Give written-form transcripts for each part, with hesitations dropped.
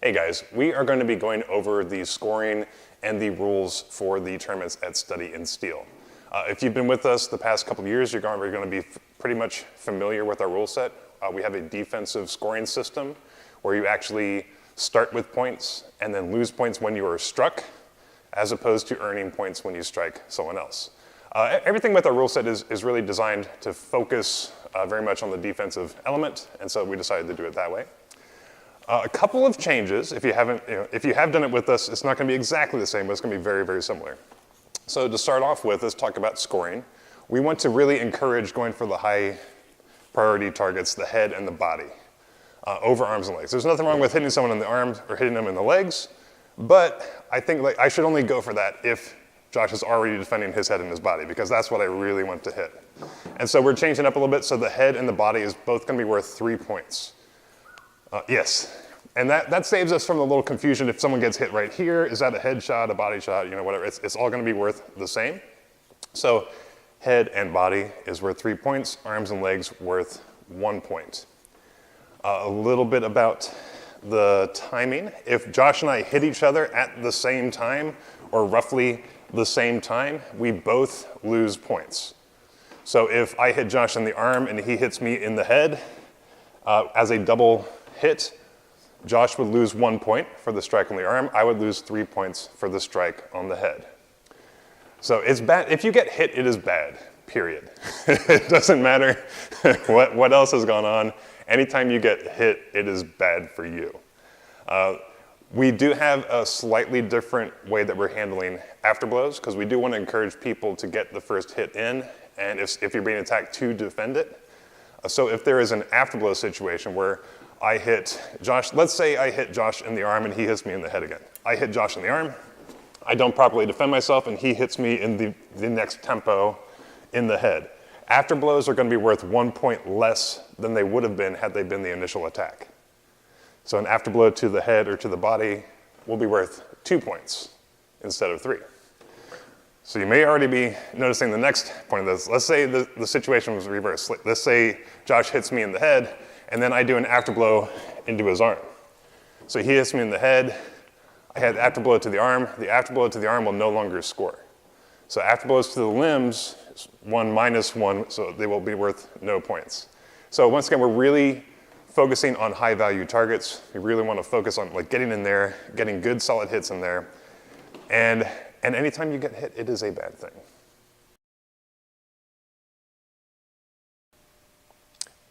Hey guys, we are going to be going over the scoring and the rules for the tournaments at Study in Steel. If you've been with us the past couple of years, you're going to be pretty much familiar with our rule set. We have a defensive scoring system where you actually start with points and then lose points when you are struck, as opposed to earning points when you strike someone else. Everything with our rule set is really designed to focus very much on the defensive element, and so we decided to do it that way. A couple of changes. If you have done it with us, it's not going to be exactly the same, but it's going to be very, very similar. So to start off with, let's talk about scoring. We want to really encourage going for the high priority targets, the head and the body, over arms and legs. There's nothing wrong with hitting someone in the arms or hitting them in the legs, but I think I should only go for that if Josh is already defending his head and his body, because that's what I really want to hit. And so we're changing up a little bit, so the head and the body is both going to be worth 3 points. Yes, and that saves us from a little confusion. If someone gets hit right here, is that a head shot, a body shot, whatever. It's all going to be worth the same. So head and body is worth 3 points, arms and legs worth 1 point. A little bit about the timing. If Josh and I hit each other at the same time, or roughly the same time, we both lose points. So if I hit Josh in the arm and he hits me in the head, as a double hit, Josh would lose 1 point for the strike on the arm. I would lose 3 points for the strike on the head. So it's bad. If you get hit, it is bad, period. It doesn't matter what else has gone on. Anytime you get hit, it is bad for you. We do have a slightly different way that we're handling afterblows, because we do want to encourage people to get the first hit in, and if you're being attacked, to defend it. So if there is an afterblow situation where I hit Josh, let's say I hit Josh in the arm and he hits me in the head again. I hit Josh in the arm, I don't properly defend myself, and he hits me in the next tempo in the head. Afterblows are going to be worth 1 point less than they would have been had they been the initial attack. So an afterblow to the head or to the body will be worth 2 points instead of 3. So you may already be noticing the next point of this. Let's say the situation was reversed. Let's say Josh hits me in the head, and then I do an afterblow into his arm. So he hits me in the head, I had afterblow to the arm. The afterblow to the arm will no longer score. So afterblows to the limbs is 1 minus 1, so they will be worth no points. So once again, we're really focusing on high value targets. We really want to focus on getting in there, getting good solid hits in there. And anytime you get hit, it is a bad thing.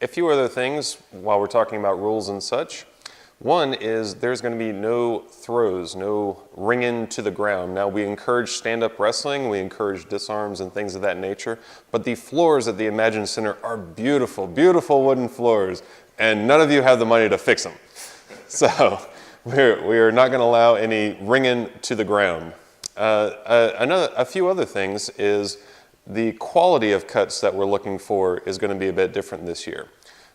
A few other things while we're talking about rules and such. One is there's going to be no throws, no ringing to the ground. Now, we encourage stand-up wrestling, we encourage disarms and things of that nature, but the floors at the Imagine Center are beautiful, beautiful wooden floors, and none of you have the money to fix them. So we are not going to allow any ringing to the ground. A few other things is the quality of cuts that we're looking for is going to be a bit different this year.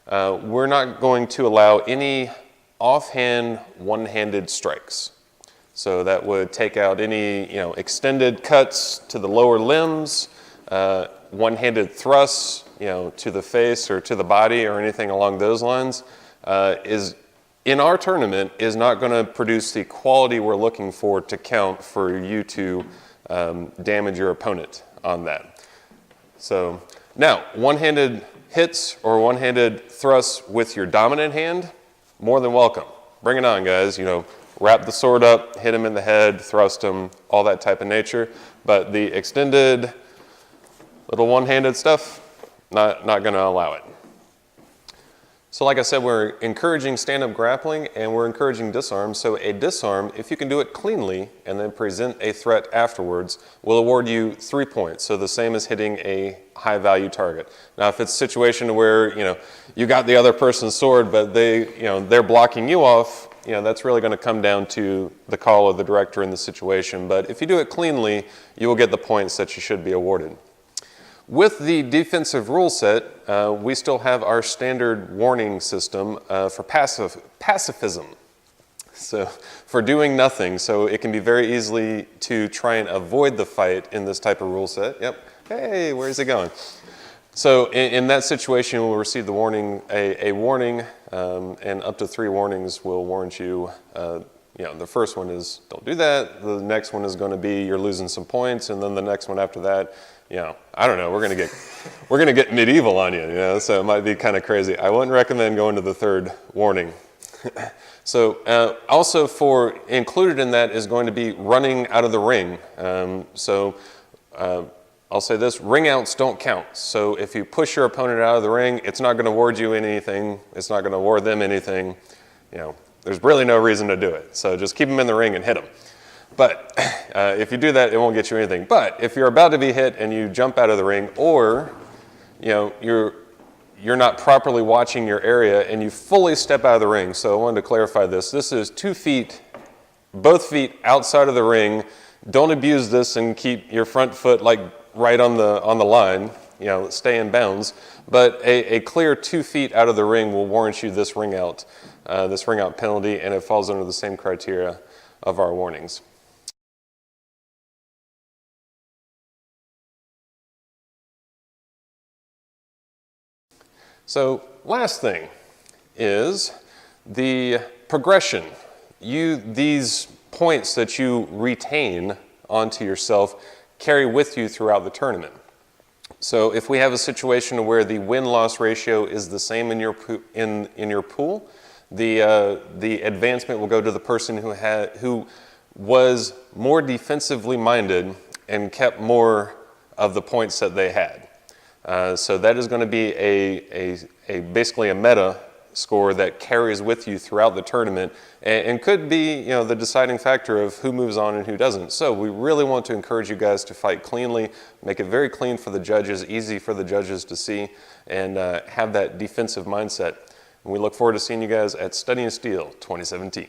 We're not going to allow any offhand one-handed strikes. So that would take out any extended cuts to the lower limbs, one-handed thrusts to the face or to the body or anything along those lines in our tournament is not going to produce the quality we're looking for to count for you to damage your opponent on that. So now, one-handed hits or one-handed thrusts with your dominant hand, more than welcome. Bring it on, guys. Wrap the sword up, hit him in the head, thrust him, all that type of nature. But the extended little one-handed stuff, not going to allow it. So like I said, we're encouraging stand-up grappling and we're encouraging disarms. So a disarm, if you can do it cleanly and then present a threat afterwards, will award you 3 points. So the same as hitting a high-value target. Now, if it's a situation where you got the other person's sword, but they're blocking you off, that's really going to come down to the call of the director in the situation. But if you do it cleanly, you will get the points that you should be awarded. With the defensive rule set, we still have our standard warning system for pacifism. So for doing nothing, so it can be very easily to try and avoid the fight in this type of rule set. Yep. Hey, where's it going? So in that situation, we'll receive the warning, a warning and up to 3 warnings will warrant you. The first one is don't do that. The next one is going to be you're losing some points, and then the next one after that, I don't know. We're gonna get medieval on you. So it might be kind of crazy. I wouldn't recommend going to the 3rd warning. So also for included in that is going to be running out of the ring. I'll say this, ring outs don't count. So if you push your opponent out of the ring, it's not going to award you anything. It's not going to award them anything. There's really no reason to do it. So just keep them in the ring and hit them. But if you do that, it won't get you anything. But if you're about to be hit and you jump out of the ring, or you're not properly watching your area and you fully step out of the ring. So I wanted to clarify this. This is 2 feet, both feet outside of the ring. Don't abuse this and keep your front foot like right on the line. Stay in bounds. But a clear 2 feet out of the ring will warrant you this ring out penalty, and it falls under the same criteria of our warnings. So last thing is the progression. These points that you retain onto yourself carry with you throughout the tournament. So if we have a situation where the win-loss ratio is the same in your pool, the advancement will go to the person who was more defensively minded and kept more of the points that they had. So that is going to be basically a meta score that carries with you throughout the tournament and could be the deciding factor of who moves on and who doesn't. So we really want to encourage you guys to fight cleanly, make it very clean for the judges, easy for the judges to see, and have that defensive mindset. And we look forward to seeing you guys at Study in Steel 2017.